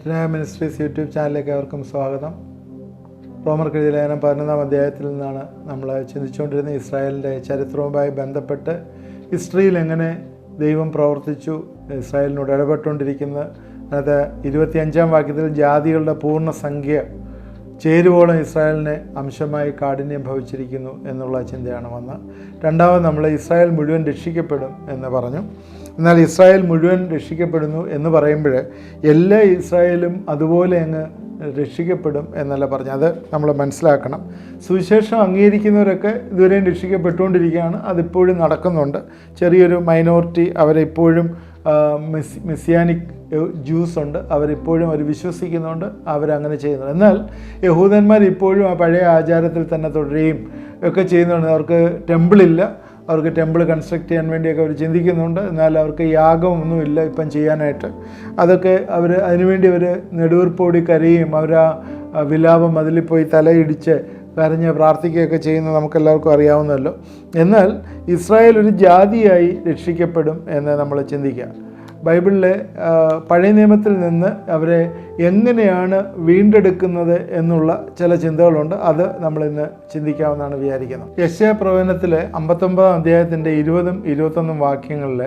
നെറ്റ്നായ ministries YouTube ചാനലിലേക്ക് അവർക്കും സ്വാഗതം. റോമർക്കെഴുതിയ ലേഖനം 11-ാം അധ്യായത്തിൽ നിന്നാണ് നമ്മൾ ചിന്തിച്ചുകൊണ്ടിരുന്ന ഇസ്രായേലിൻ്റെ ചരിത്രവുമായി ബന്ധപ്പെട്ട് ഹിസ്റ്ററിയിൽ എങ്ങനെ ദൈവം പ്രവർത്തിച്ചു, ഇസ്രായേലിനോട് ഇടപെട്ടുകൊണ്ടിരിക്കുന്ന അത് 25-ാം വാക്യത്തിൽ ജാതികളുടെ പൂർണ്ണസംഖ്യ ചേരുവോളം ഇസ്രായേലിനെ അംശമായി കാഠിന്യം ഭവിച്ചിരിക്കുന്നു എന്നുള്ള ചിന്തയാണ് വന്നത്. രണ്ടാമത് നമ്മൾ ഇസ്രായേൽ മുഴുവൻ രക്ഷിക്കപ്പെടും എന്ന് പറഞ്ഞു. എന്നാൽ ഇസ്രായേൽ മുഴുവൻ രക്ഷിക്കപ്പെടുന്നു എന്ന് പറയുമ്പോൾ എല്ലാ ഇസ്രായേലും അതുപോലെ അങ്ങ് രക്ഷിക്കപ്പെടും എന്നല്ല പറഞ്ഞു. അത് നമ്മൾ മനസ്സിലാക്കണം. സുവിശേഷം അംഗീകരിക്കുന്നവരൊക്കെ ഇതുവരെയും രക്ഷിക്കപ്പെട്ടുകൊണ്ടിരിക്കുകയാണ്. അതിപ്പോഴും നടക്കുന്നുണ്ട്. ചെറിയൊരു മൈനോറിറ്റി അവരിപ്പോഴും മെസ്സിയാനിക് ജ്യൂസ് ഉണ്ട്, അവരിപ്പോഴും അവർ വിശ്വസിക്കുന്നുണ്ട്, അവരങ്ങനെ ചെയ്യുന്നുണ്ട്. എന്നാൽ യഹൂദന്മാർ ഇപ്പോഴും ആ പഴയ ആചാരത്തിൽ തന്നെ തുടരുകയും ഒക്കെ ചെയ്യുന്നുണ്ട്. അവർക്ക് ടെമ്പിളില്ല, അവർക്ക് ടെമ്പിൾ കൺസ്ട്രക്ട് ചെയ്യാൻ വേണ്ടിയൊക്കെ അവർ ചിന്തിക്കുന്നുണ്ട്. എന്നാൽ അവർക്ക് യാഗമൊന്നുമില്ല ഇപ്പം ചെയ്യാനായിട്ട്. അതൊക്കെ അതിനുവേണ്ടി അവർ നെടുവീർപ്പോടി കരയുകയും അവർ ആ വിലാപം അതിൽ പോയി തലയിടിച്ച് കരഞ്ഞ് പ്രാർത്ഥിക്കുകയൊക്കെ ചെയ്യുന്നത് നമുക്കെല്ലാവർക്കും അറിയാവുന്നല്ലോ. എന്നാൽ ഇസ്രായേൽ ഒരു ജാതിയായി രക്ഷിക്കപ്പെടും എന്ന് നമ്മൾ ചിന്തിക്കുക. ബൈബിളിലെ പഴയ നിയമത്തിൽ നിന്ന് അവരെ എങ്ങനെയാണ് വീണ്ടെടുക്കുന്നത് എന്നുള്ള ചില ചിന്തകളുണ്ട്. അത് നമ്മളിന്ന് ചിന്തിക്കാമെന്നാണ് വിചാരിക്കുന്നത്. യെശയ്യാ പ്രവചനത്തിലെ 59-ാം അധ്യായത്തിൻ്റെ 20-21 വാക്യങ്ങളിൽ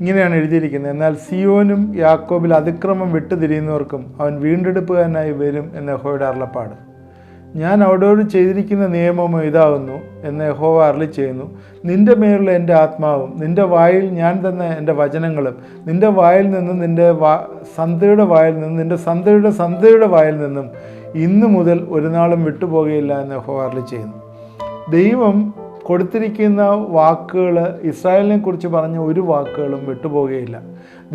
ഇങ്ങനെയാണ് എഴുതിയിരിക്കുന്നത്: എന്നാൽ സിയോനും യാക്കോബിൽ അതിക്രമം വിട്ടുതിരിയുന്നവർക്കും അവൻ വീണ്ടെടുപ്പുകാരനായി വരും എന്ന് യഹോവയുടെ അരുളപ്പാട്. ഞാൻ അവരോട് ചെയ്തിരിക്കുന്ന നിയമമോ ഇതാകുന്നു എന്ന് യഹോവ അരുളി ചെയ്യുന്നു: നിൻ്റെ മേലുള്ള എൻ്റെ ആത്മാവും നിൻ്റെ വായിൽ ഞാൻ തന്ന എൻ്റെ വചനങ്ങളും നിൻ്റെ വായിൽ നിന്നും നിൻ്റെ സന്തതിയുടെ വായിൽ നിന്നും നിൻ്റെ സന്തതിയുടെ സന്തതിയുടെ വായിൽ നിന്നും ഇന്നു മുതൽ ഒരു നാളും വിട്ടുപോകുകയില്ല എന്ന് യഹോവ അരുളി ചെയ്യുന്നു. ദൈവം കൊടുത്തിരിക്കുന്ന വാക്കുകൾ, ഇസ്രായേലിനെ കുറിച്ച് പറഞ്ഞ ഒരു വാക്കുകളും വിട്ടുപോകുകയില്ല.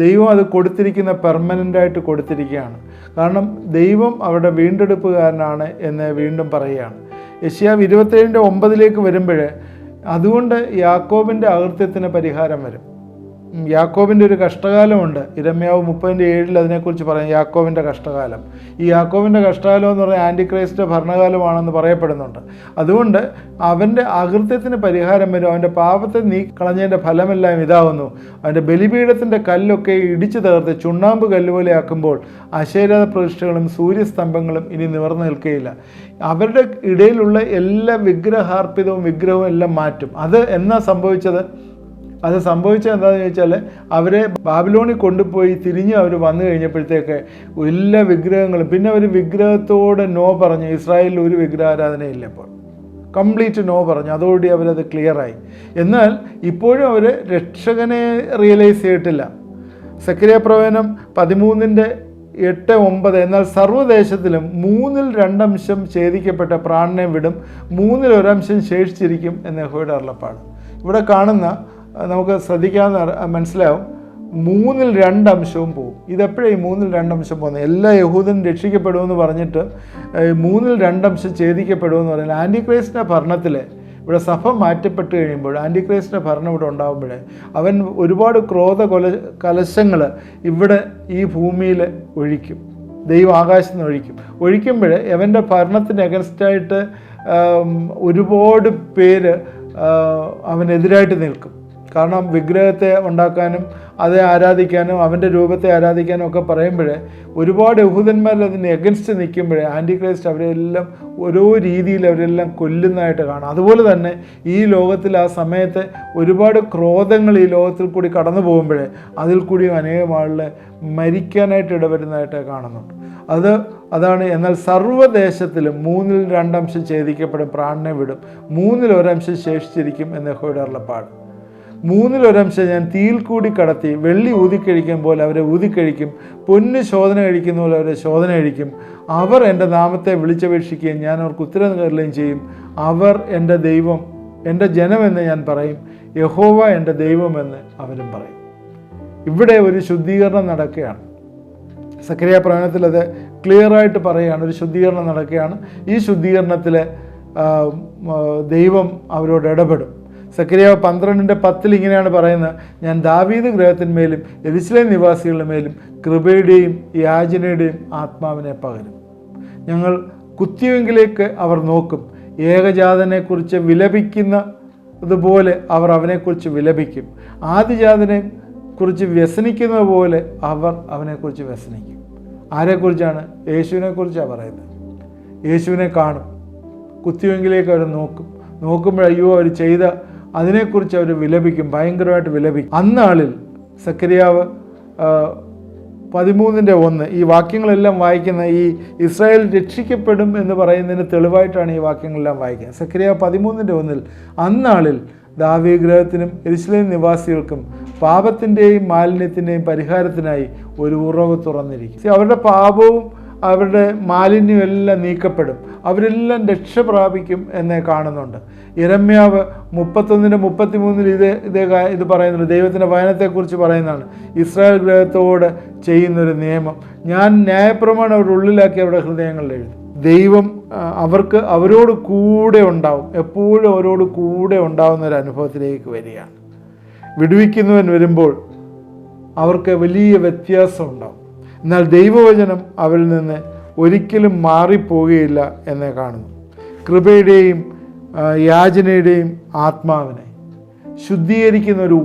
ദൈവം അത് കൊടുത്തിരിക്കുന്ന പെർമനൻ്റായിട്ട് കൊടുത്തിരിക്കുകയാണ്. കാരണം ദൈവം അവരുടെ വീണ്ടെടുപ്പുകാരനാണ് എന്ന് വീണ്ടും പറയുകയാണ്. യെശയ്യാ 27:9 വരുമ്പോൾ അതുകൊണ്ട് യാക്കോബിൻ്റെ അകൃത്യത്തിന് പരിഹാരം വരും. യാക്കോബിൻ്റെ ഒരു കഷ്ടകാലമുണ്ട്. ഇരമ്യാവ് 30:7 അതിനെക്കുറിച്ച് പറയും, യാക്കോബിൻ്റെ കഷ്ടകാലം. ഈ യാക്കോബിൻ്റെ കഷ്ടകാലം എന്ന് പറഞ്ഞാൽ ആൻറ്റിക്രൈസ്റ്റ് ഭരണകാലമാണെന്ന് പറയപ്പെടുന്നുണ്ട്. അതുകൊണ്ട് അവൻ്റെ അകൃത്യത്തിന് പരിഹാരം വരും. അവൻ്റെ പാപത്തെ കളഞ്ഞതിൻ്റെ ഫലമെല്ലാം ഇതാവുന്നു: അവൻ്റെ ബലിപീഠത്തിൻ്റെ കല്ലൊക്കെ ഇടിച്ചു തകർത്ത് ചുണ്ണാമ്പ് കല്ലുപോലെ ആക്കുമ്പോൾ അശേരാ പ്രതിഷ്ഠകളും സൂര്യസ്തംഭങ്ങളും ഇനി നിവർന്നു നിൽക്കുകയില്ല. അവരുടെ ഇടയിലുള്ള എല്ലാ വിഗ്രഹവും എല്ലാം മാറ്റും. അത് എന്നാ സംഭവിച്ചത്? അത് സംഭവിച്ചത് എന്താണെന്ന് ചോദിച്ചാൽ, അവരെ ബാബിലോണിൽ കൊണ്ടുപോയി തിരിഞ്ഞ് അവർ വന്നു കഴിഞ്ഞപ്പോഴത്തേക്ക് എല്ലാ വിഗ്രഹങ്ങളും, പിന്നെ അവർ വിഗ്രഹത്തോടെ നോ പറഞ്ഞു. ഇസ്രായേലിൽ ഒരു വിഗ്രഹാരാധനയില്ല, ഇപ്പോൾ കംപ്ലീറ്റ് നോ പറഞ്ഞു. അതോടുകൂടി അവരത് ക്ലിയറായി. എന്നാൽ ഇപ്പോഴും അവർ രക്ഷകനെ റിയലൈസ് ചെയ്തിട്ടില്ല. സെഖര്യാ പ്രവചനം 13:8-9: എന്നാൽ സർവ്വദേശത്തിലും 2/3 ഛേദിക്കപ്പെട്ട പ്രാണനെ വിടും, 1/3 ശേഷിച്ചിരിക്കും എന്ന് യഹോവയുടെ അരുളപ്പാട്. ഇവിടെ കാണുന്ന നമുക്ക് ശ്രദ്ധിക്കാവുന്ന മനസ്സിലാവും, 2/3 പോകും. ഇതെപ്പോഴാണ് 2/3 പോകുന്നത്? എല്ലാ യഹൂദനും രക്ഷിക്കപ്പെടുമെന്ന് പറഞ്ഞിട്ട് 2/3 ഛേദിക്കപ്പെടുമെന്ന് പറയുന്നത് ആൻറ്റിക്രൈസ്റ്റിൻ്റെ ഭരണത്തിൽ ഇവിടെ സഭ മാറ്റപ്പെട്ട് കഴിയുമ്പോൾ, ആൻറ്റിക്രൈസ്റ്റിൻ്റെ ഭരണം ഇവിടെ ഉണ്ടാകുമ്പോൾ അവൻ ഒരുപാട് കലശങ്ങൾ ഇവിടെ ഈ ഭൂമിയിൽ ഒഴിക്കും. ദൈവം ആകാശത്ത് നിന്ന് ഒഴിക്കുമ്പോൾ അവൻ്റെ ഭരണത്തിന് അഗൻസ്റ്റായിട്ട് ഒരുപാട് പേര് അവനെതിരായിട്ട് നിൽക്കും. കാരണം വിഗ്രഹത്തെ ഉണ്ടാക്കാനും അതെ ആരാധിക്കാനും അവൻ്റെ രൂപത്തെ ആരാധിക്കാനും ഒക്കെ പറയുമ്പോൾ ഒരുപാട് യഹൂദന്മാർ അതിന് എഗൻസ്റ്റ് നിൽക്കുമ്പോൾ ആൻറ്റിക്രൈസ്റ്റ് അവരെല്ലാം ഓരോ രീതിയിൽ അവരെല്ലാം കൊല്ലുന്നതായിട്ട് കാണാം. അതുപോലെ തന്നെ ഈ ലോകത്തിൽ ആ സമയത്ത് ഒരുപാട് ക്രോധങ്ങൾ ഈ ലോകത്തിൽ കൂടി കടന്നു പോകുമ്പോൾ അതിൽ കൂടിയും അനേകം ആളുകൾ മരിക്കാനായിട്ട് ഇടവരുന്നതായിട്ട് കാണുന്നുണ്ട്. അതാണ്. എന്നാൽ സർവ്വദേശത്തിലും 2/3 ഛേദിക്കപ്പെടും, പ്രാണനെ വിടും, 1/3 ശേഷിച്ചിരിക്കും എന്ന് യഹോവയുടെ അരുളപ്പാട്. 1/3 ഞാൻ തീയിൽ കൂടി കടത്തി വെള്ളി ഊതിക്കഴിക്കും പോലെ അവരെ ഊതിക്കഴിക്കും, പൊന്ന് ശോധന കഴിക്കുന്ന പോലെ അവരെ ശോധന കഴിക്കും. അവർ എൻ്റെ നാമത്തെ വിളിച്ചപേക്ഷിക്കുകയും ഞാൻ അവർക്ക് ഉത്തരം കയറുകയും ചെയ്യും. അവർ എൻ്റെ ദൈവം, എൻ്റെ ജനമെന്ന് ഞാൻ പറയും, യഹോവ എൻ്റെ ദൈവമെന്ന് അവരും പറയും. ഇവിടെ ഒരു ശുദ്ധീകരണം നടക്കുകയാണ്. സെഖര്യാ പ്രവചനത്തിൽ അത് ക്ലിയറായിട്ട് പറയുകയാണ്, ഒരു ശുദ്ധീകരണം നടക്കുകയാണ്. ഈ ശുദ്ധീകരണത്തിൽ ദൈവം അവരോട് ഇടപെടും. സെഖര്യാ 12:10 ഇങ്ങനെയാണ് പറയുന്നത്: ഞാൻ ദാവീദ് ഗൃഹത്തിന്മേലും യെരൂശലേം നിവാസികളുടെ മേലും കൃപയുടെയും യാചനയുടെയും ആത്മാവിനെ പകരും. ഞങ്ങൾ കുത്തിയെങ്കിലേക്ക് അവർ നോക്കും, ഏകജാതനെക്കുറിച്ച് വിലപിക്കുന്നതുപോലെ അവർ അവനെക്കുറിച്ച് വിലപിക്കും, ആദിജാതനെ കുറിച്ച് വ്യസനിക്കുന്നത് പോലെ അവർ അവനെക്കുറിച്ച് വ്യസനിക്കും. ആരെക്കുറിച്ചാണ്? യേശുവിനെക്കുറിച്ചാണ് പറയുന്നത്. യേശുവിനെ കാണും, കുത്തിവെങ്കിലേക്ക് അവർ നോക്കുമ്പോൾ അയ്യോ അവർ ചെയ്ത അതിനെക്കുറിച്ച് അവർ വിലപിക്കും, ഭയങ്കരമായിട്ട് വിലപിക്കും. അന്നാളിൽ സക്കറിയാവ് 13:1 ഈ വാക്യങ്ങളെല്ലാം വായിക്കുന്ന ഈ ഇസ്രായേൽ രക്ഷിക്കപ്പെടും എന്ന് പറയുന്നതിന് തെളിവായിട്ടാണ് ഈ വാക്യങ്ങളെല്ലാം വായിക്കുന്നത്. സക്കറിയാവ് 13:1 അന്നാളിൽ ദാവീദ് യെരൂശലേം നിവാസികൾക്കും പാപത്തിൻ്റെയും മാലിന്യത്തിൻ്റെയും പരിഹാരത്തിനായി ഒരു ഉറവ് തുറന്നിരിക്കും. അവരുടെ പാപവും അവരുടെ മാലിന്യം എല്ലാം നീക്കപ്പെടും, അവരെല്ലാം രക്ഷ പ്രാപിക്കും എന്നേ കാണുന്നുണ്ട്. യിരെമ്യാവ് 31:33 ഇത് പറയുന്നുണ്ട്. ദൈവത്തിൻ്റെ വചനത്തെക്കുറിച്ച് പറയുന്നതാണ്. ഇസ്രായേൽ ഗൃഹത്തോട് ചെയ്യുന്നൊരു നിയമം, ഞാൻ ന്യായപ്രമാണം അവരുടെ ഉള്ളിലാക്കി അവരുടെ ഹൃദയങ്ങളിൽ എഴുതും. ദൈവം അവരോട് കൂടെ ഉണ്ടാവും, എപ്പോഴും അവരോട് കൂടെ ഉണ്ടാവുന്ന ഒരു അനുഭവത്തിലേക്ക് വരികയാണ്. വിടുവിക്കുന്നവൻ വരുമ്പോൾ അവർക്ക് വലിയ വ്യത്യാസം ഉണ്ടാവും. എന്നാൽ ദൈവവചനം അവരിൽ നിന്ന് ഒരിക്കലും മാറിപ്പോവുകയില്ല എന്നേ കാണുന്നു. കൃപയുടെയും യാചനയുടെയും ആത്മാവിനെ ശുദ്ധീകരിക്കുന്ന ഒരു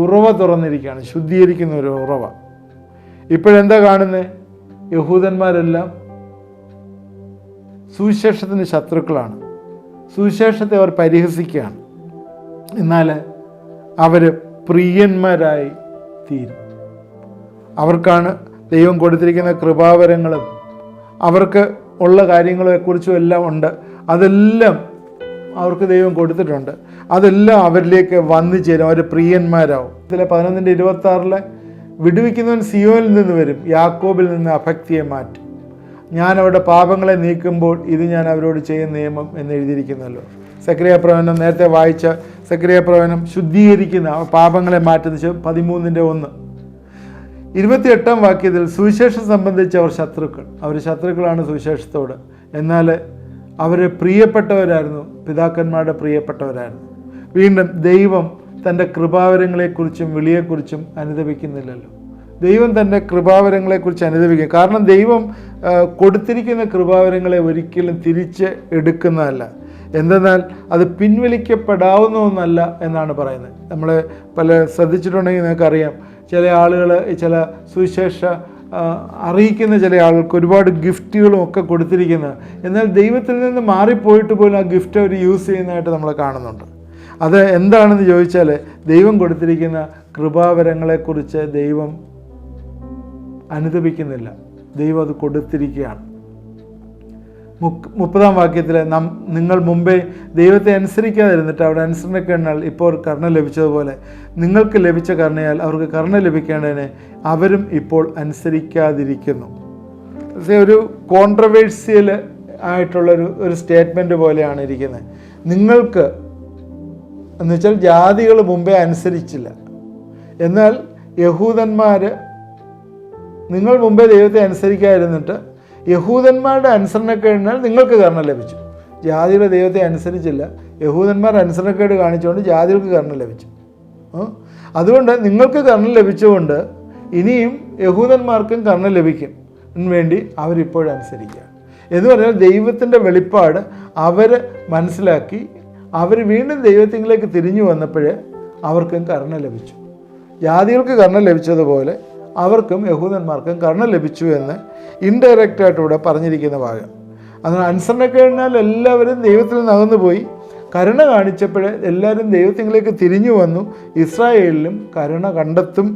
ഉറവ തുറന്നിരിക്കുകയാണ്. ശുദ്ധീകരിക്കുന്ന ഒരു ഉറവ. ഇപ്പോഴെന്താ കാണുന്നത്? യഹൂദന്മാരെല്ലാം സുവിശേഷത്തിന് ശത്രുക്കളാണ്. സുവിശേഷത്തെ അവർ പരിഹസിക്കുകയാണ്. എന്നാൽ അവർ പ്രിയന്മാരായി തീരും. അവർക്കാണ് ദൈവം കൊടുത്തിരിക്കുന്ന കൃപാവരങ്ങളും അവർക്ക് ഉള്ള കാര്യങ്ങളെക്കുറിച്ചും എല്ലാം ഉണ്ട്. അതെല്ലാം അവർക്ക് ദൈവം കൊടുത്തിട്ടുണ്ട്. അതെല്ലാം അവരിലേക്ക് വന്നു ചേരും, അവർ പ്രിയന്മാരാവും. 11:26 വിടുവിക്കുന്നവൻ സിയോനിൽ നിന്ന് വരും, യാക്കോബിൽ നിന്ന് അഭക്തിയെ മാറ്റും. ഞാൻ അവരുടെ പാപങ്ങളെ നീക്കുമ്പോൾ ഇത് ഞാൻ അവരോട് ചെയ്യുന്ന നിയമം എന്ന് എഴുതിയിരിക്കുന്നല്ലോ. സക്കറിയ പ്രവചനം നേരത്തെ വായിച്ച സക്കറിയ പ്രവചനം ശുദ്ധീകരിക്കുന്ന പാപങ്ങളെ മാറ്റുന്ന 13:1. 28-ാം വാക്യത്തിൽ സുവിശേഷം സംബന്ധിച്ച് അവർ ശത്രുക്കളാണ് സുവിശേഷത്തോട്. എന്നാൽ അവർ പ്രിയപ്പെട്ടവരായിരുന്നു, പിതാക്കന്മാരുടെ പ്രിയപ്പെട്ടവരായിരുന്നു. വീണ്ടും ദൈവം തൻ്റെ കൃപാവരങ്ങളെക്കുറിച്ചും വിളിയെക്കുറിച്ചും അനുദപിക്കുന്നില്ലല്ലോ. ദൈവം തൻ്റെ കൃപാവരങ്ങളെക്കുറിച്ച് അനുദപിക്കും. കാരണം ദൈവം കൊടുത്തിരിക്കുന്ന കൃപാവരങ്ങളെ ഒരിക്കലും തിരിച്ച് എടുക്കുന്നതല്ല. എന്തെന്നാൽ അത് പിൻവലിക്കപ്പെടാവുന്ന ഒന്നല്ല എന്നാണ് പറയുന്നത്. നമ്മൾ ശ്രദ്ധിച്ചിട്ടുണ്ടെങ്കിൽ നിങ്ങൾക്കറിയാം, ചില ആളുകൾ ചില സുവിശേഷ അറിയിക്കുന്ന ചില ആളുകൾക്ക് ഒരുപാട് ഗിഫ്റ്റുകളും ഒക്കെ കൊടുത്തിരിക്കുന്നത്, എന്നാൽ ദൈവത്തിൽ നിന്ന് മാറിപ്പോയിട്ട് പോലും ആ ഗിഫ്റ്റ് അവർ യൂസ് ചെയ്യുന്നതായിട്ട് നമ്മൾ കാണുന്നുണ്ട്. അത് എന്താണെന്ന് ചോദിച്ചാൽ, ദൈവം കൊടുത്തിരിക്കുന്ന കൃപാവരങ്ങളെക്കുറിച്ച് ദൈവം അനുദപിക്കുന്നില്ല, ദൈവം അത് കൊടുത്തിരിക്കുകയാണ്. 30-ാം വാക്യത്തിൽ നിങ്ങൾ മുമ്പേ ദൈവത്തെ അനുസരിക്കാതിരുന്നിട്ട് അവിടെ അനുസരണക്കേണ്ടാൽ ഇപ്പോൾ കരുണ ലഭിച്ചതുപോലെ നിങ്ങൾക്ക് ലഭിച്ച കരുണയാൽ അവർക്ക് കരുണ ലഭിക്കേണ്ടതിന് അവരും ഇപ്പോൾ അനുസരിക്കാതിരിക്കുന്നു. ഒരു കോൺട്രവേഴ്സ്യൽ ആയിട്ടുള്ളൊരു സ്റ്റേറ്റ്മെൻറ്റ് പോലെയാണ് ഇരിക്കുന്നത്. നിങ്ങൾക്ക് എന്ന് വെച്ചാൽ ജാതികൾ മുമ്പേ അനുസരിച്ചില്ല, എന്നാൽ യഹൂദന്മാർ നിങ്ങൾ മുമ്പേ ദൈവത്തെ അനുസരിക്കാതിരുന്നിട്ട് യഹൂദന്മാരുടെ അനുസരണക്കേടിനാൽ നിങ്ങൾക്ക് കരുണ ലഭിച്ചു. ജാതിയുടെ ദൈവത്തെ അനുസരിച്ചില്ല, യഹൂദന്മാർ അനുസരണക്കേട് കാണിച്ചുകൊണ്ട് ജാതികൾക്ക് കരുണ ലഭിച്ചു. അതുകൊണ്ട് നിങ്ങൾക്ക് കരുണ ലഭിച്ചുകൊണ്ട് ഇനിയും യഹൂദന്മാർക്കും കരുണ ലഭിക്കും വേണ്ടി അവരിപ്പോഴും അനുസരിക്കുക എന്ന് പറഞ്ഞാൽ ദൈവത്തിൻ്റെ വെളിപ്പാട് അവർ മനസ്സിലാക്കി അവർ വീണ്ടും ദൈവത്തിലേക്ക് തിരിഞ്ഞു വന്നപ്പോൾ അവർക്കും കരുണ ലഭിച്ചു. ജാതികൾക്ക് കരുണ ലഭിച്ചതുപോലെ അവർക്കും യഹൂദന്മാർക്കും കരുണ ലഭിച്ചു എന്ന് ഇൻഡയറക്റ്റായിട്ട് ഇവിടെ പറഞ്ഞിരിക്കുന്ന ഭാഗം. അതിനാൽ അനുസരണക്കേടിനാൽ എല്ലാവരും ദൈവത്തിൽ നിന്ന് അകന്നുപോയി. കരുണ കാണിച്ചപ്പോൾ എല്ലാവരും ദൈവത്തിലേക്ക് തിരിഞ്ഞു വന്നു. ഇസ്രായേലിലും കരുണ കണ്ടെത്തും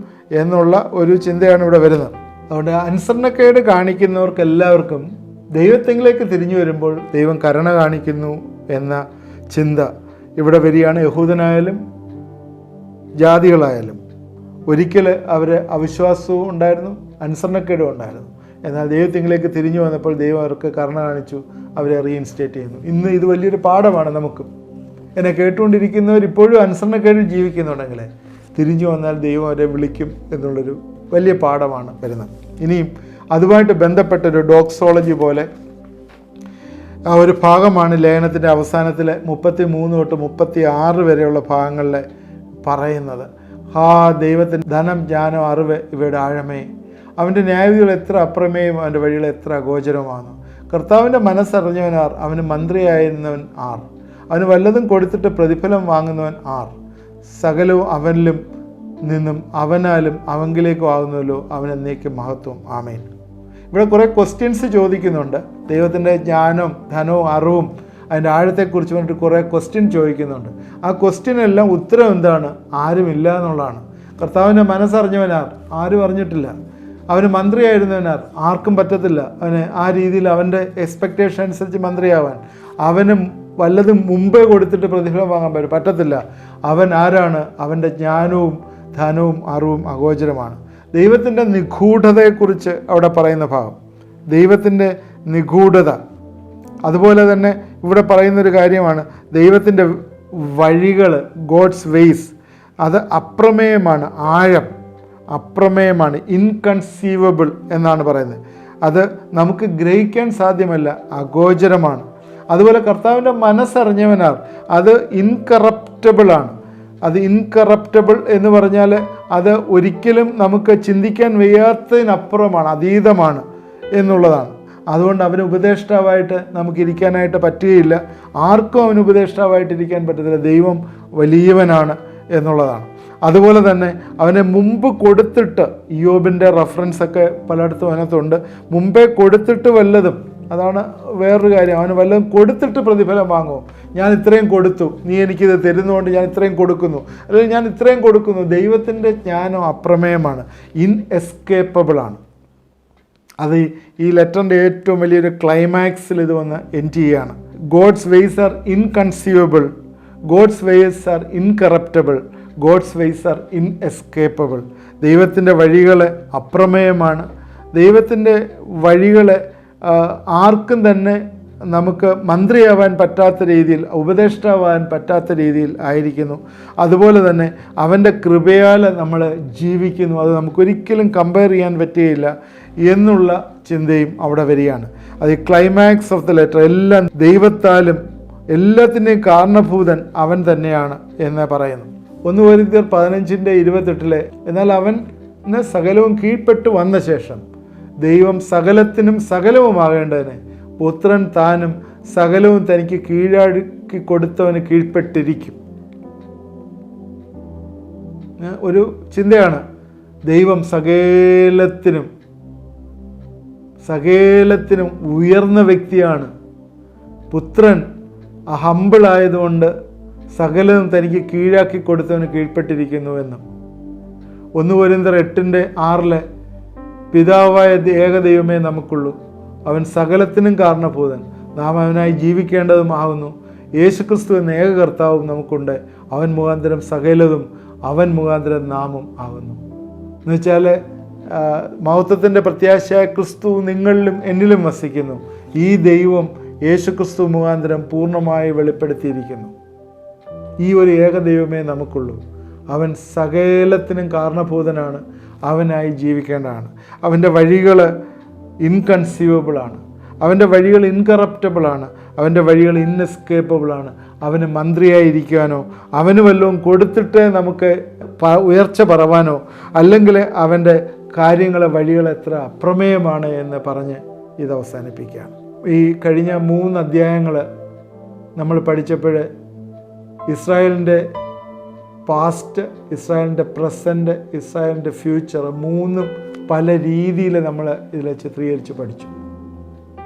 എന്നുള്ള ഒരു ചിന്തയാണ് ഇവിടെ വരുന്നത്. അതുകൊണ്ട് അനുസരണക്കേട് കാണിക്കുന്നവർക്ക് എല്ലാവർക്കും ദൈവത്തിലേക്ക് തിരിഞ്ഞു വരുമ്പോൾ ദൈവം കരുണ കാണിക്കുന്നു എന്ന ചിന്ത ഇവിടെ വരികയാണ്. യഹൂദനായാലും ജാതികളായാലും ഒരിക്കൽ അവർ അവിശ്വാസവും ഉണ്ടായിരുന്നു, അനുസരണക്കേടും ഉണ്ടായിരുന്നു. എന്നാൽ ദൈവത്തിലേക്ക് തിരിഞ്ഞു വന്നപ്പോൾ ദൈവം അവർക്ക് കരുണ കാണിച്ചു, അവരെ റീഇൻസ്റ്റേറ്റ് ചെയ്യുന്നു. ഇന്ന് ഇത് വലിയൊരു പാഠമാണ് നമുക്കും. എന്നെ കേട്ടുകൊണ്ടിരിക്കുന്നവർ ഇപ്പോഴും അനുസരണക്കേടിൽ ജീവിക്കുന്നുണ്ടെങ്കിൽ തിരിഞ്ഞു വന്നാൽ ദൈവം അവരെ വിളിക്കും എന്നുള്ളൊരു വലിയ പാഠമാണ് വരുന്നത്. ഇനിയും അതുമായിട്ട് ബന്ധപ്പെട്ടൊരു ഡോക്സോളജി പോലെ ഒരു ഭാഗമാണ് ലേഖനത്തിൻ്റെ അവസാനത്തിൽ 33 തൊട്ട് 36 വരെയുള്ള ഭാഗങ്ങളിൽ പറയുന്നത്. ദൈവത്തിൻ്റെ ധനം, ജ്ഞാനം, അറിവ് ഇവയുടെ ആഴമേ, അവൻ്റെ ന്യായവിധികൾ എത്ര അപ്രമേയം, അവൻ്റെ വഴികൾ എത്ര അഗോചരമാണ്. കർത്താവിൻ്റെ മനസ്സറിഞ്ഞവനാർ, അവന് മന്ത്രിയായിരുന്നവൻ ആർ, അവന് വല്ലതും കൊടുത്തിട്ട് പ്രതിഫലം വാങ്ങുന്നവൻ ആർ. സകലവും അവനിലും നിന്നും അവനാലും അവങ്കിലേക്കും ആകുന്നല്ലോ അവൻ എന്നേക്കും മഹത്വം. ആമേൻ. ഇവിടെ കുറേ ക്വസ്റ്റ്യൻസ് ചോദിക്കുന്നുണ്ട്. ദൈവത്തിൻ്റെ ജ്ഞാനവും ധനവും അറിവും അതിൻ്റെ ആഴത്തെക്കുറിച്ച് പറഞ്ഞിട്ട് കുറേ ക്വസ്റ്റ്യൻ ചോദിക്കുന്നുണ്ട്. ആ ക്വസ്റ്റ്യനെല്ലാം ഉത്തരം എന്താണ്? ആരുമില്ല എന്നുള്ളതാണ്. കർത്താവിൻ്റെ മനസ്സറിഞ്ഞവനാർ? ആരും അറിഞ്ഞിട്ടില്ല. അവന് മന്ത്രിയായിരുന്നവനാർ? ആർക്കും പറ്റത്തില്ല അവന് ആ രീതിയിൽ അവൻ്റെ എക്സ്പെക്റ്റേഷൻ അനുസരിച്ച് മന്ത്രിയാവാൻ. അവന് വല്ലതും മുമ്പേ കൊടുത്തിട്ട് പ്രതിഫലം വാങ്ങാൻ പറ്റത്തില്ല. അവൻ ആരാണ്? അവൻ്റെ ജ്ഞാനവും ധനവും അറിവും അഗോചരമാണ്. ദൈവത്തിൻ്റെ നിഗൂഢതയെക്കുറിച്ച് അവിടെ പറയുന്ന ഭാഗം, ദൈവത്തിൻ്റെ നിഗൂഢത. അതുപോലെ തന്നെ ഇവിടെ പറയുന്നൊരു കാര്യമാണ് ദൈവത്തിൻ്റെ വഴികൾ, ഗോഡ്സ് വെയ്സ്. അത് അപ്രമേയമാണ്, ആഴം അപ്രമേയമാണ്, ഇൻകൺസീവബിൾ എന്നാണ് പറയുന്നത്. അത് നമുക്ക് ഗ്രഹിക്കാൻ സാധ്യമല്ല, അഗോചരമാണ്. അതുപോലെ കർത്താവിൻ്റെ മനസ്സറിഞ്ഞവനാർ? അത് ഇൻകറപ്റ്റബിളാണ്. അത് ഇൻകറപ്റ്റബിൾ എന്ന് പറഞ്ഞാൽ അത് ഒരിക്കലും നമുക്ക് ചിന്തിക്കാൻ വയ്യാത്തതിനപ്പുറമാണ്, അതീതമാണ് എന്നുള്ളതാണ്. അതുകൊണ്ട് അവന് ഉപദേഷ്ടാവായിട്ട് നമുക്കിരിക്കാനായിട്ട് പറ്റുകയില്ല. ആർക്കും അവന് ഉപദേഷ്ടാവായിട്ടിരിക്കാൻ പറ്റത്തില്ല. ദൈവം വലിയവനാണ് എന്നുള്ളതാണ്. അതുപോലെ തന്നെ അവനെ മുമ്പ് കൊടുത്തിട്ട്, ഇയ്യോബിൻ്റെ റെഫറൻസൊക്കെ പലയിടത്തും അതിനകത്തുണ്ട്. മുമ്പേ കൊടുത്തിട്ട് വല്ലതും, അതാണ് വേറൊരു കാര്യം. അവന് വല്ലതും കൊടുത്തിട്ട് പ്രതിഫലം വാങ്ങുമോ? ഞാൻ ഇത്രയും കൊടുത്തു, നീ എനിക്കിത് തരുന്നതുകൊണ്ട് ഞാൻ ഇത്രയും കൊടുക്കുന്നു, അല്ലെങ്കിൽ ഞാൻ ഇത്രയും കൊടുക്കുന്നു. ദൈവത്തിൻ്റെ ജ്ഞാനം അപ്രമേയമാണ്, ഇൻഎസ്കേപ്പബിളാണ്. അത് ഈ ലെറ്ററിൻ്റെ ഏറ്റവും വലിയൊരു ക്ലൈമാക്സിൽ ഇത് വന്ന് എൻഡ് ചെയ്യുകയാണ്. God's ways are inconceivable, God's ways are incorruptible, God's ways are inescapable. ദൈവത്തിൻ്റെ വഴികൾ അപ്രമേയമാണ്. ദൈവത്തിൻ്റെ വഴികൾ ആർക്കും തന്നെ നമുക്ക് മന്ത്രിയാവാൻ പറ്റാത്ത രീതിയിൽ, ഉപദേഷ്ടാവാൻ പറ്റാത്ത രീതിയിൽ ആയിരിക്കുന്നു. അതുപോലെ തന്നെ അവൻ്റെ കൃപയാൽ നമ്മൾ ജീവിക്കുന്നു. അത് നമുക്കൊരിക്കലും കമ്പയർ ചെയ്യാൻ പറ്റുകയില്ല എന്നുള്ള ചിന്തയും അവിടെ വരികയാണ്. അത് ക്ലൈമാക്സ് ഓഫ് ദ ലെറ്റർ. എല്ലാം ദൈവത്താലും എല്ലാത്തിൻ്റെയും കാരണഭൂതൻ അവൻ തന്നെയാണ് എന്ന് പറയുന്നു. 1 കൊരിന്ത്യർ 15:28 എന്നാൽ അവന് സകലവും കീഴ്പ്പെട്ടു വന്ന ശേഷം ദൈവം സകലത്തിനും സകലവുമാകേണ്ടതിന് പുത്രൻ താനും സകലവും തനിക്ക് കീഴടക്കി കൊടുത്തവന് കീഴ്പ്പെട്ടിരിക്കും. ഒരു ചിന്തയാണ്. ദൈവം സകലത്തിനും ഉയർന്ന വ്യക്തിയാണ്. പുത്രൻ ഹമ്പിളായതുകൊണ്ട് സകലവും തനിക്ക് കീഴാക്കി കൊടുത്തവന് കീഴ്പ്പെട്ടിരിക്കുന്നു എന്നും. 1 കൊരിന്ത്യർ 8:6 പിതാവായ ഏകദൈവമേ നമുക്കുള്ളൂ, അവൻ സകലത്തിനും കാരണഭൂതൻ, നാം അവനായി ജീവിക്കേണ്ടതുമാകുന്നു. യേശുക്രിസ്തു എന്ന ഏക കർത്താവും നമുക്കുണ്ട്, അവൻ മുഖാന്തരം സകലതും അവൻ മുഖാന്തരം നാമും ആകുന്നു. എന്നുവെച്ചാൽ മഹത്വത്തിൻ്റെ പ്രത്യാശയായ ക്രിസ്തു നിങ്ങളിലും എന്നിലും വസിക്കുന്നു. ഈ ദൈവം യേശുക്രിസ്തു മുഖാന്തരം പൂർണ്ണമായി വെളിപ്പെടുത്തിയിരിക്കുന്നു. ഈ ഒരു ഏക ദൈവമേ നമുക്കുള്ളൂ, അവൻ സകലത്തിനും കാരണഭൂതനാണ്, അവനായി ജീവിക്കേണ്ടതാണ്. അവൻ്റെ വഴികൾ ഇൻകൺസീവബിളാണ്, അവൻ്റെ വഴികൾ ഇൻകറപ്റ്റബിളാണ്, അവൻ്റെ വഴികൾ ഇൻഎസ്കേപ്പബിളാണ്. അവന് മന്ത്രിയായിരിക്കാനോ അവന് വല്ലതും കൊടുത്തിട്ട് നമുക്ക് ഉയർച്ച പറവാനോ, അല്ലെങ്കിൽ അവൻ്റെ വഴികൾ എത്ര അപ്രമേയമാണ് എന്ന് പറഞ്ഞ് ഇത് അവസാനിപ്പിക്കുകയാണ്. ഈ കഴിഞ്ഞ 3 അധ്യായങ്ങൾ നമ്മൾ പഠിച്ചപ്പോൾ ഇസ്രായേലിൻ്റെ പാസ്റ്റ്, ഇസ്രായേലിൻ്റെ പ്രസൻറ്റ്, ഇസ്രായേലിൻ്റെ ഫ്യൂച്ചർ, 3 പല രീതിയിൽ നമ്മൾ ഇതിൽ ചിത്രീകരിച്ച് പഠിച്ചു.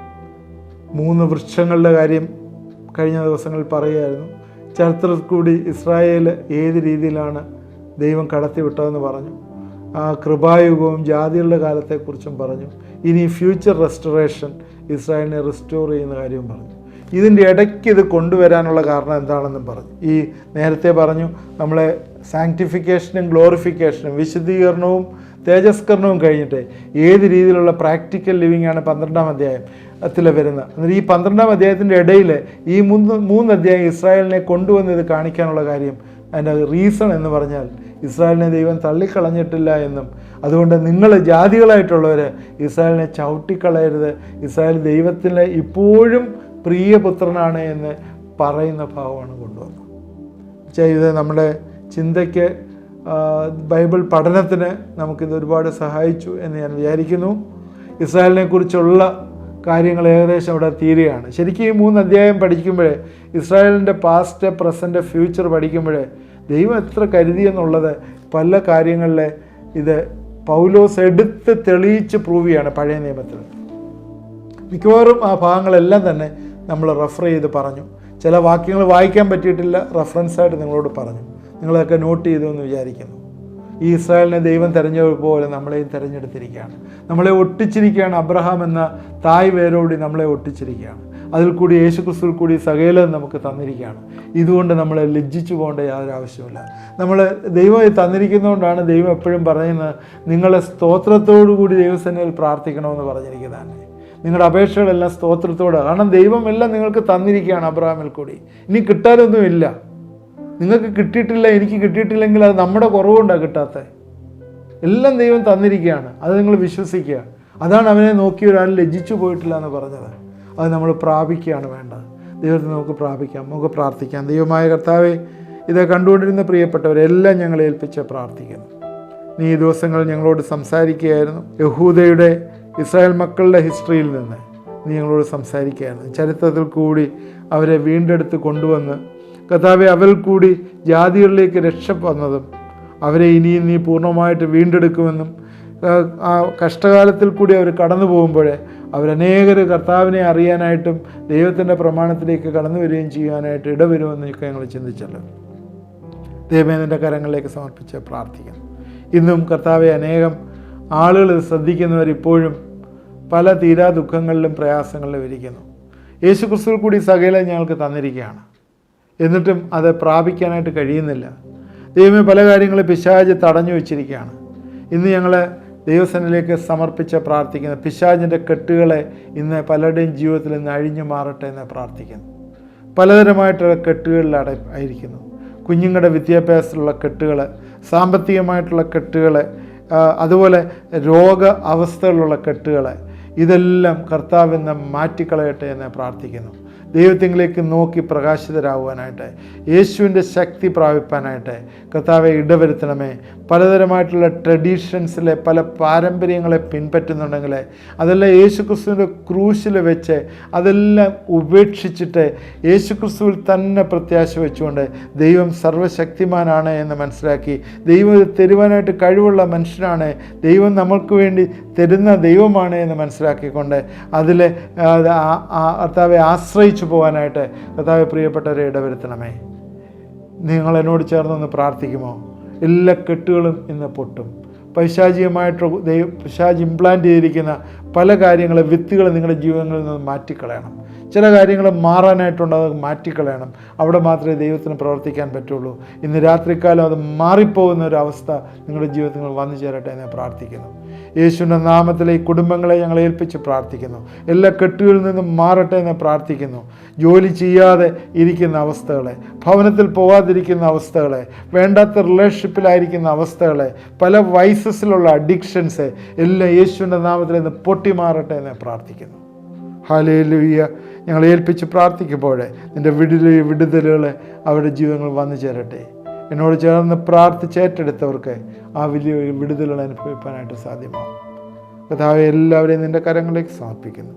3 വൃക്ഷങ്ങളുടെ കാര്യം കഴിഞ്ഞ ദിവസങ്ങളിൽ പറയുമായിരുന്നു. ചരിത്രത്തിൽ കൂടി ഇസ്രായേൽ ഏത് രീതിയിലാണ് ദൈവം കടത്തിവിട്ടതെന്ന് പറഞ്ഞു. ആ കൃപായുഗവും ജാതികളുടെ കാലത്തെക്കുറിച്ചും പറഞ്ഞു. ഇനി ഫ്യൂച്ചർ റെസ്റ്റോറേഷൻ, ഇസ്രായേലിനെ റിസ്റ്റോർ ചെയ്യുന്ന കാര്യവും പറഞ്ഞു. ഇതിൻ്റെ ഇടയ്ക്ക് ഇത് കൊണ്ടുവരാനുള്ള കാരണം എന്താണെന്നും പറഞ്ഞു. ഈ നേരത്തെ പറഞ്ഞു നമ്മളെ സാങ്ക്ടിഫിക്കേഷനും ഗ്ലോറിഫിക്കേഷനും, വിശുദ്ധീകരണവും തേജസ്കരണവും കഴിഞ്ഞിട്ട് ഏത് രീതിയിലുള്ള പ്രാക്ടിക്കൽ ലിവിങ് ആണ് 12-ാം അധ്യായത്തിൽ വരുന്നത്. എന്നിട്ട് ഈ 12-ാം അധ്യായത്തിൻ്റെ ഇടയിൽ ഈ 3 അധ്യായം ഇസ്രായേലിനെ കൊണ്ടുവന്നത് കാണിക്കാനുള്ള കാര്യം, അതിൻ്റെ റീസൺ എന്ന് പറഞ്ഞാൽ ഇസ്രായേലിനെ ദൈവം തള്ളിക്കളഞ്ഞിട്ടില്ല എന്നും, അതുകൊണ്ട് നിങ്ങൾ ജാതികളായിട്ടുള്ളവർ ഇസ്രായേലിനെ ചവിട്ടിക്കളയരുത്, ഇസ്രായേൽ ദൈവത്തിൻ്റെ ഇപ്പോഴും പ്രിയപുത്രനാണ് എന്ന് പറയുന്ന ഭാവമാണ് കൊണ്ടുവന്നത്. ഇത് നമ്മുടെ ചിന്തയ്ക്ക്, ബൈബിൾ പഠനത്തിന് നമുക്കിത് ഒരുപാട് സഹായിച്ചു എന്ന് ഞാൻ വിചാരിക്കുന്നു. ഇസ്രായേലിനെ കുറിച്ചുള്ള കാര്യങ്ങൾ ഏകദേശം അവിടെ തീരുകയാണ്. ശരിക്കും ഈ 3 അധ്യായം പഠിക്കുമ്പോഴേ, ഇസ്രായേലിൻ്റെ പാസ്റ്റ്, പ്രസൻറ്റ്, ഫ്യൂച്ചർ പഠിക്കുമ്പോഴേ ദൈവം എത്ര കരുതിയെന്നുള്ളത് പല കാര്യങ്ങളിലെ ഇത് പൗലോസ് എടുത്ത് തെളിയിച്ച് പ്രൂവ് ചെയ്യാണ് പഴയ നിയമത്തിൽ. മിക്കവാറും ആ ഭാഗങ്ങളെല്ലാം തന്നെ നമ്മൾ റെഫർ ചെയ്ത് പറഞ്ഞു. ചില വാക്യങ്ങൾ വായിക്കാൻ പറ്റിയിട്ടില്ല, റെഫറൻസായിട്ട് നിങ്ങളോട് പറഞ്ഞു. നിങ്ങളതൊക്കെ നോട്ട് ചെയ്തു എന്ന് വിചാരിക്കുന്നു. ഈ ഇസ്രായേലിനെ ദൈവം തിരഞ്ഞെടുപ്പുപോലെ നമ്മളെയും തിരഞ്ഞെടുത്തിരിക്കുകയാണ്. നമ്മളെ ഒട്ടിച്ചിരിക്കുകയാണ്. അബ്രഹാം എന്ന തായ് വേരോടി നമ്മളെ ഒട്ടിച്ചിരിക്കുകയാണ്. അതിൽ കൂടി യേശുക്രിസ്തുവിൽ കൂടി സകലം നമുക്ക് തന്നിരിക്കുകയാണ്. ഇതുകൊണ്ട് നമ്മളെ ലജ്ജിച്ചു പോകേണ്ട യാതൊരു ആവശ്യമില്ല. നമ്മൾ ദൈവം തന്നിരിക്കുന്നതുകൊണ്ടാണ് ദൈവം എപ്പോഴും പറയുന്നത്, നിങ്ങളെ സ്തോത്രത്തോടു കൂടി ദൈവസന്നിധിയിൽ പ്രാർത്ഥിക്കണമെന്ന് പറഞ്ഞിരിക്കുന്നതാണ്. നിങ്ങളുടെ അപേക്ഷകളെല്ലാം സ്തോത്രത്തോടെ, കാരണം ദൈവം എല്ലാം നിങ്ങൾക്ക് തന്നിരിക്കുകയാണ് അബ്രഹാമിൽ കൂടി. ഇനി കിട്ടാനൊന്നുമില്ല. നിങ്ങൾക്ക് കിട്ടിയിട്ടില്ല, എനിക്ക് കിട്ടിയിട്ടില്ലെങ്കിൽ അത് നമ്മുടെ കുറവുകൊണ്ടാണ് കിട്ടാത്തത്. എല്ലാം ദൈവം തന്നിരിക്കുകയാണ്. അത് നിങ്ങൾ വിശ്വസിക്കുക. അതാണ് അവനെ നോക്കി ഒരാൾ ലജ്ജിച്ചു പോയിട്ടില്ല എന്ന് പറഞ്ഞത്. അത് നമ്മൾ പ്രാപിക്കുകയാണ് വേണ്ടത്. ദൈവത്തെ നമുക്ക് പ്രാപിക്കാം, നമുക്ക് പ്രാർത്ഥിക്കാം. ദൈവമായ കർത്താവേ, ഇത് കണ്ടുകൊണ്ടിരുന്ന പ്രിയപ്പെട്ടവരെല്ലാം ഞങ്ങളെ ഏൽപ്പിച്ച് പ്രാർത്ഥിക്കുന്നു. നീ ഈ ദിവസങ്ങൾ ഞങ്ങളോട് സംസാരിക്കുകയായിരുന്നു. യഹൂദയുടെ ഇസ്രായേൽ മക്കളുടെ ഹിസ്റ്ററിയിൽ നിന്ന് നീ ഞങ്ങളോട് സംസാരിക്കുകയായിരുന്നു. ചരിത്രത്തിൽ കൂടി അവരെ വീണ്ടെടുത്ത് കൊണ്ടുവന്ന് കർത്താവെ, അവരിൽ കൂടി ജാതികളിലേക്ക് രക്ഷ വന്നതും അവരെ ഇനിയും നീ പൂർണ്ണമായിട്ട് വീണ്ടെടുക്കുമെന്നും ആ കഷ്ടകാലത്തിൽ കൂടി അവർ കടന്നു പോകുമ്പോഴേ അവരനേകർ കർത്താവിനെ അറിയാനായിട്ടും ദൈവത്തിൻ്റെ പ്രമാണത്തിലേക്ക് കടന്നു വരികയും ചെയ്യാനായിട്ട് ഇടവരുമെന്നൊക്കെ ഞങ്ങൾ ചിന്തിച്ചല്ലോ. ദൈവമേ, നിൻ്റെ കരങ്ങളിലേക്ക് സമർപ്പിച്ച് പ്രാർത്ഥിക്കുന്നു. ഇന്നും കർത്താവെ, അനേകം ആളുകൾ ശ്രദ്ധിക്കുന്നവർ ഇപ്പോഴും പല തീരാ ദുഃഖങ്ങളിലും പ്രയാസങ്ങളിലും ഇരിക്കുന്നു. യേശുക്രിസ്തുവിൽ കൂടി സകലം ഞങ്ങൾക്ക് തന്നിരിക്കുകയാണ്. എന്നിട്ടും അത് പ്രാപിക്കാനായിട്ട് കഴിയുന്നില്ല. ദൈവമേ, പല കാര്യങ്ങളും പിശാച് തടഞ്ഞു വെച്ചിരിക്കുകയാണ്. ഇന്ന് ഞങ്ങൾ ദൈവസന്നിധിയിലേക്ക് സമർപ്പിച്ച് പ്രാർത്ഥിക്കുന്നു. പിശാചിൻ്റെ കെട്ടുകളെ ഇന്ന് പലരുടെയും ജീവിതത്തിൽ നിന്ന് അഴിഞ്ഞു മാറട്ടെ എന്ന് പ്രാർത്ഥിക്കുന്നു. പലതരമായിട്ടുള്ള കെട്ടുകളിൽ ആയിരിക്കുന്നു. കുഞ്ഞുങ്ങളുടെ വിദ്യാഭ്യാസത്തിലുള്ള കെട്ടുകൾ, സാമ്പത്തികമായിട്ടുള്ള കെട്ടുകൾ, അതുപോലെ രോഗ അവസ്ഥകളിലുള്ള കെട്ടുകൾ, ഇതെല്ലാം കർത്താവിന്ന് മാറ്റിക്കളയട്ടെ എന്ന് പ്രാർത്ഥിക്കുന്നു. ദൈവത്തിലേക്ക് നോക്കി പ്രകാശിതരാകുവാനായിട്ട്, യേശുവിൻ്റെ ശക്തി പ്രാപിപ്പാനായിട്ട് കർത്താവെ ഇടവരുത്തണമേ. പലതരമായിട്ടുള്ള ട്രഡീഷൻസിലെ പല പാരമ്പര്യങ്ങളെ പിൻപറ്റുന്നുണ്ടെങ്കിൽ അതെല്ലാം യേശുക്രിസ്തുവിൻ്റെ ക്രൂശിൽ വെച്ച് അതെല്ലാം ഉപേക്ഷിച്ചിട്ട് യേശുക്രിസ്തുവിൽ തന്നെ പ്രത്യാശ വെച്ചുകൊണ്ട് ദൈവം സർവ്വശക്തിമാനാണ് എന്ന് മനസ്സിലാക്കി, ദൈവം തരുവാനായിട്ട് കഴിവുള്ള മനുഷ്യനാണ്, ദൈവം നമ്മൾക്ക് വേണ്ടി തരുന്ന ദൈവമാണ് എന്ന് മനസ്സിലാക്കിക്കൊണ്ട് അതിൽ കർത്താവെ ആശ്രയിച്ചു പോകാനായിട്ട് കർത്താവെ പ്രിയപ്പെട്ടവരെ ഇടവരുത്തണമേ. നിങ്ങൾ എന്നോട് ചേർന്നൊന്ന് പ്രാർത്ഥിക്കുമോ? എല്ലാ കെട്ടുകളും ഇന്ന് പൊട്ടും. പൈശാചികമായിട്ട് പിശാച് ഇംപ്ലാന്റ് ചെയ്തിരിക്കുന്ന പല കാര്യങ്ങളും, വിത്തുകൾ നിങ്ങളുടെ ജീവിതങ്ങളിൽ നിന്ന് മാറ്റിക്കളയണം. ചില കാര്യങ്ങൾ മാറാനായിട്ടുണ്ട്, അത് മാറ്റിക്കളയണം. അവിടെ മാത്രമേ ദൈവത്തിന് പ്രവർത്തിക്കാൻ പറ്റുള്ളൂ. ഇന്ന് രാത്രിക്കാലം അത് മാറിപ്പോകുന്ന ഒരു അവസ്ഥ നിങ്ങളുടെ ജീവിതത്തിൽ വന്നു ചേരട്ടെ എന്ന് പ്രാർത്ഥിക്കുന്നു. യേശുവിൻ്റെ നാമത്തിലെ ഈ കുടുംബങ്ങളെ ഞങ്ങൾ ഏൽപ്പിച്ച് പ്രാർത്ഥിക്കുന്നു. എല്ലാ കെട്ടുകളിൽ നിന്നും മാറട്ടെ എന്ന് പ്രാർത്ഥിക്കുന്നു. ജോലി ചെയ്യാതെ ഇരിക്കുന്ന അവസ്ഥകളെ, ഭവനത്തിൽ പോകാതിരിക്കുന്ന അവസ്ഥകളെ, വേണ്ടാത്ത റിലേഷൻഷിപ്പിലായിരിക്കുന്ന അവസ്ഥകളെ, പല വൈസസിലുള്ള അഡിക്ഷൻസ് എല്ലാം യേശുവിൻ്റെ നാമത്തിൽ നിന്ന് പൊട്ടിമാറട്ടെ എന്ന് പ്രാർത്ഥിക്കുന്നു. ഹല്ലേലൂയ. ഞങ്ങൾ ഏൽപ്പിച്ച് പ്രാർത്ഥിക്കുമ്പോഴേ നിൻ്റെ വിടുതലുകൾ അവരുടെ ജീവിതങ്ങൾ വന്നു ചേരട്ടെ. എന്നോട് ചേർന്ന് പ്രാർത്ഥിച്ചേറ്റെടുത്തവർക്ക് ആ വലിയ വിടുതലുകൾ അനുഭവിക്കാനായിട്ട് സാധ്യമാകും. കർത്താവേ, എല്ലാവരെയും നിൻ്റെ കരങ്ങളിലേക്ക് സമർപ്പിക്കുന്നു.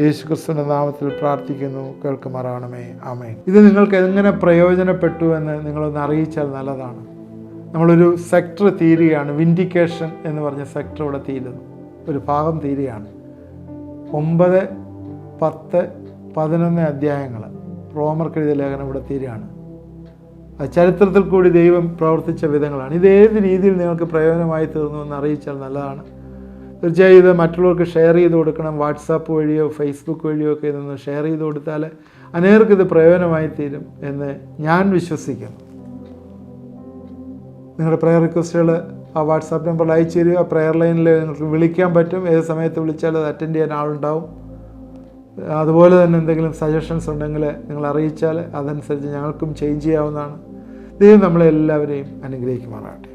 യേശുക്രിസ്തുവിൻ്റെ നാമത്തിൽ പ്രാർത്ഥിക്കുന്നു, കേൾക്കുമാറാണമേ. ആമേൻ. ഇത് നിങ്ങൾക്ക് എങ്ങനെ പ്രയോജനപ്പെട്ടു എന്ന് നിങ്ങളൊന്ന് അറിയിച്ചാൽ നല്ലതാണ്. നമ്മളൊരു സെക്ടർ തീരുകയാണ്. വിൻഡിക്കേഷൻ എന്ന് പറഞ്ഞ സെക്ടർ ഇവിടെ തീരുന്നു, ഒരു ഭാഗം തീരുകയാണ്. 9, 10, 11 അധ്യായങ്ങൾ റോമർക്ക് എഴുതിയ ലേഖനം ഇവിടെ തീരുകയാണ്. ചരിത്രത്തിൽ കൂടി ദൈവം പ്രവർത്തിച്ച വിധങ്ങളാണ്. ഇത് ഏത് രീതിയിൽ നിങ്ങൾക്ക് പ്രയോജനമായി തീർന്നു എന്ന് അറിയിച്ചാൽ നല്ലതാണ്. തീർച്ചയായും ഇത് മറ്റുള്ളവർക്ക് ഷെയർ ചെയ്ത് കൊടുക്കണം. വാട്സാപ്പ് വഴിയോ ഫേസ്ബുക്ക് വഴിയോ ഒക്കെ ഇതൊന്ന് ഷെയർ ചെയ്ത് കൊടുത്താൽ അനേകർക്ക് ഇത് പ്രയോജനമായി തീരും എന്ന് ഞാൻ വിശ്വസിക്കുന്നു. നിങ്ങളുടെ പ്രയർ റിക്വസ്റ്റുകൾ ആ വാട്സാപ്പ് നമ്പറിൽ അയച്ചു തരിക. ആ പ്രെയർ ലൈനിൽ നിങ്ങൾക്ക് വിളിക്കാൻ പറ്റും. ഏത് സമയത്ത് വിളിച്ചാലും അത് അറ്റൻഡ് ചെയ്യാൻ ആളുണ്ടാവും. അതുപോലെ തന്നെ എന്തെങ്കിലും സജഷൻസ് ഉണ്ടെങ്കിൽ നിങ്ങൾ അറിയിച്ചാൽ അതനുസരിച്ച് ഞങ്ങൾക്കും ചേഞ്ച് ചെയ്യാവുന്നതാണ്. ദൈവം നമ്മളെല്ലാവരെയും അനുഗ്രഹിക്കുമാറാകട്ടെ.